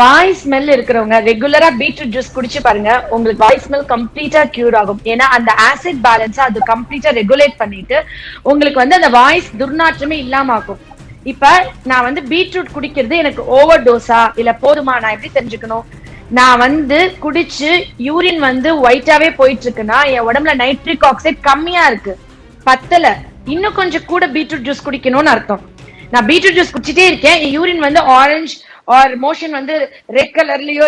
வாய் smell இருக்கிறவங்க ரெகுலரா beetroot juice குடிச்சு பாருங்க, உங்களுக்கு வாய் ஸ்மெல் கம்ப்ளீட்டா கியூர் ஆகும். ஏன்னா அந்த ஆசிட் பேலன்ஸ் அது கம்ப்ளீட்டா ரெகுலேட் பண்ணிட்டு உங்களுக்கு அந்த வாய்ஸ் துர்நாற்றமே இல்லாம ஆகும். இப்ப நான் பீட்ரூட் குடிக்கிறது எனக்கு ஓவர் டோஸா இல்ல போதுமா, நான் எப்படி தெரிஞ்சுக்கணும்? நான் குடிச்சு யூரின் ஒயிட்டாவே போயிட்டு இருக்குன்னா என் உடம்புல நைட்ரிக் ஆக்சைடு கம்மியா இருக்கு, பத்தல, இன்னும் கொஞ்சம் கூட பீட்ரூட் ஜூஸ் குடிக்கணும்னு அர்த்தம். நான் பீட்ரூட் ஜூஸ் குடிச்சிட்டே இருக்கேன், urine orange or motion red கலர்லயோ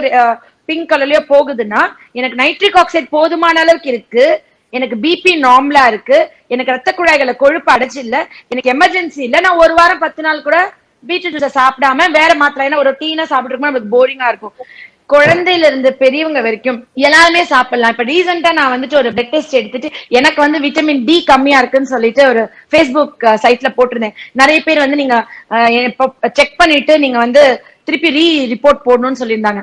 பிங்க் கலர்லயோ போகுதுன்னா எனக்கு நைட்ரிக் ஆக்சைடு போதுமான அளவுக்கு இருக்கு, எனக்கு பிபி நார்மலா இருக்கு, எனக்கு ரத்த குழாய்களை கொழுப்பு அடைச்சு இல்ல, எனக்கு எமர்ஜென்சி இல்ல, நான் ஒரு வாரம் 10 நாள் கூட பீட்ரூட் ஜூஸை சாப்பிடாம வேற மாத்திரை ஒரு டீனா சாப்பிட்டு நமக்கு போரிங்கா இருக்கும். குழந்தையில இருந்து பெரியவங்க வரைக்கும் எல்லாருமே சாப்பிடலாம். இப்ப ரீசெண்டா நான் ஒரு பிளட் டெஸ்ட் எடுத்துட்டு எனக்கு விட்டமின் டி கம்மியா இருக்குன்னு சொல்லிட்டு ஒரு ஃபேஸ்புக் சைட்ல போட்டிருந்தேன். நிறைய பேர் நீங்க செக் பண்ணிட்டு நீங்க திருப்பி ரிப்போர்ட் போடணும்னு சொல்லியிருந்தாங்க.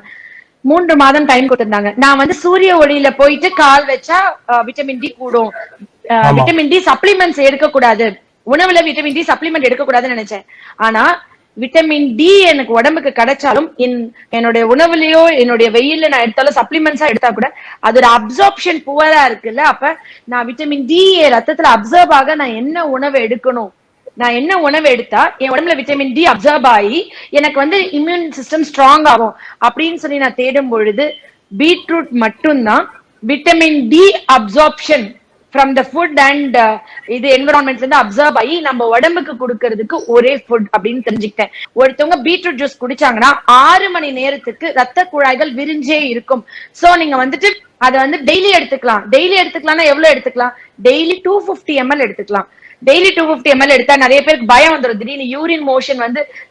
3 மாதம் டைம் கொடுத்திருந்தாங்க. நான் சூரிய ஒளியில போயிட்டு கால் வச்சா விட்டமின் டி கூடும், விட்டமின் டி சப்ளிமெண்ட்ஸ் எடுக்க கூடாது, உணவுல விட்டமின் டி சப்ளிமெண்ட் எடுக்க கூடாதுன்னு நினைச்சேன். ஆனா விட்டமின் டி எனக்கு உடம்புக்கு கிடைச்சாலும் என்னுடைய உணவுலயோ என்னுடைய வெயில்ல நான் எடுத்தாலும் சப்ளிமெண்ட்ஸா எடுத்தா கூட அதோட அப்சார்ப்ஷன் புவரா இருக்குல்ல. அப்ப நான் விட்டமின் டி ரத்தத்துல அப்சர்வ் ஆக நான் என்ன உணவு எடுக்கணும், நான் என்ன உணவு எடுத்தா என் உடம்புல விட்டமின் டி அப்சர்வ் ஆகி எனக்கு இம்யூன் சிஸ்டம் ஸ்ட்ராங் ஆகும் அப்படின்னு சொல்லி நான் தேடும் பொழுது பீட்ரூட் மட்டும்தான் vitamin D absorption from the food and இது என்விரான்மெண்ட்ல இருந்து அப்சர்வ் ஆகி நம்ம உடம்புக்கு கொடுக்கறதுக்கு ஒரே ஃபுட் அப்படின்னு தெரிஞ்சுக்கிட்டேன். ஒருத்தவங்க பீட்ரூட் ஜூஸ் குடிச்சாங்கன்னா 6 மணி நேரத்துக்கு ரத்த குழாய்கள் விரிஞ்சே இருக்கும். சோ நீங்க அதை டெய்லி எடுத்துக்கலாம். டெய்லி எடுத்துக்கலாம்னா எவ்வளவு எடுத்துக்கலாம்? டெய்லி 250 ml எடுத்துக்கலாம். டெய்லி 250 ml எடுத்தா நிறைய பேருக்கு பயம் வந்துடும், திடீர்னு யூரின் மோஷன்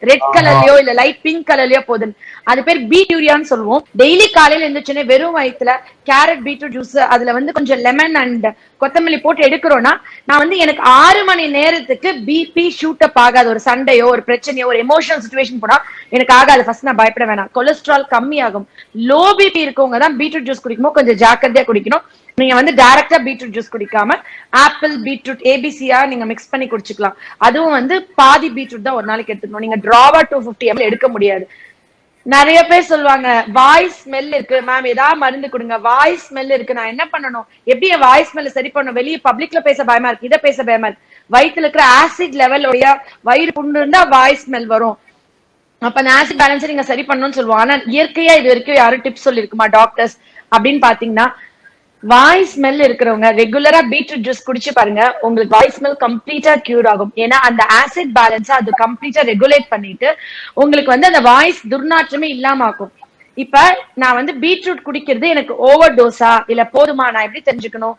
ரெட் கலர்லயோ இல்ல லைட் பிங்க் கலர்லயோ போகுதுன்னு. அது பேர் பீட் யூரியான்னு சொல்லுவோம். டெய்லி காலையில எழுந்துச்சுன்னு வெறும் வயிற்றுல கேரட் பீட்ரூட் ஜூஸ் அதுல கொஞ்சம் லெமன் அண்ட் கொத்தமல்லி போட்டு எடுக்கிறோம்னா நான் எனக்கு 6 மணி நேரத்துக்கு பிபி ஷூட் அப் ஆகாது. ஒரு சண்டையோ ஒரு பிரச்சனையோ ஒரு எமோஷனல் சிச்சுவேஷன் போனா எனக்கு ஆகாது. ஃபர்ஸ்ட் நான் பயப்பட வேணாம். கொலஸ்ட்ரால் கம்மி ஆகும். லோ பிபி இருக்கவங்க தான் பீட்ரூட் ஜூஸ் குடிக்கும்போது கொஞ்சம் ஜாக்கிரதையா குடிக்கணும். நீங்க டைரக்டா பீட்ரூட் ஜூஸ் குடிக்காம ஆப்பிள் பீட்ரூட் ஏபிசியா நீங்க மிக்ஸ் பண்ணி குடிச்சுக்கலாம். அதுவும் பாதி பீட்ரூட் தான் ஒரு நாளைக்கு எடுத்துக்கணும். நீங்க டிராவா 250 ml எடுக்க முடியாது. நிறைய பேர் சொல்லுவாங்க வாய் ஸ்மெல் இருக்கு மேம், ஏதாவது மருந்து கொடுங்க, வாய் ஸ்மெல் இருக்கு, நான் என்ன பண்ணணும், எப்படி என் வாய் ஸ்மெல் சரி பண்ணணும், வெளியே பப்ளிக்ல பேச பயமா இருக்கு, இதை பேச பயமா இருக்கு. வயிற்றுல இருக்கிற ஆசிட் லெவல் வயிறு புண்ணு இருந்தா வாய் ஸ்மெல் வரும். அப்ப அந்த ஆசிட் பேலன்ஸ் நீங்க சரி பண்ணணும்னு சொல்லுவோம். ஆனா இயற்கையா இது வரைக்கும் யாரும் டிப்ஸ் சொல்லிருக்குமா டாக்டர்ஸ் அப்படின்னு பாத்தீங்கன்னா, வாய் ஸ்மெல் இருக்கிறவங்க ரெகுலரா பீட்ரூட் ஜூஸ் குடிச்சு பாருங்க, உங்களுக்கு வாய் ஸ்மெல் கம்ப்ளீட்டா கியூர் ஆகும். ஏன்னா அந்த ஆசிட் பேலன்ஸ் அது கம்ப்ளீட்டா ரெகுலேட் பண்ணிட்டு உங்களுக்கு அந்த வாய்ஸ் துர்நாற்றமே இல்லாம ஆகும். இப்ப நான் பீட்ரூட் குடிக்கிறது எனக்கு ஓவர் டோஸா இல்ல போதுமா, நான் எப்படி தெரிஞ்சுக்கணும்?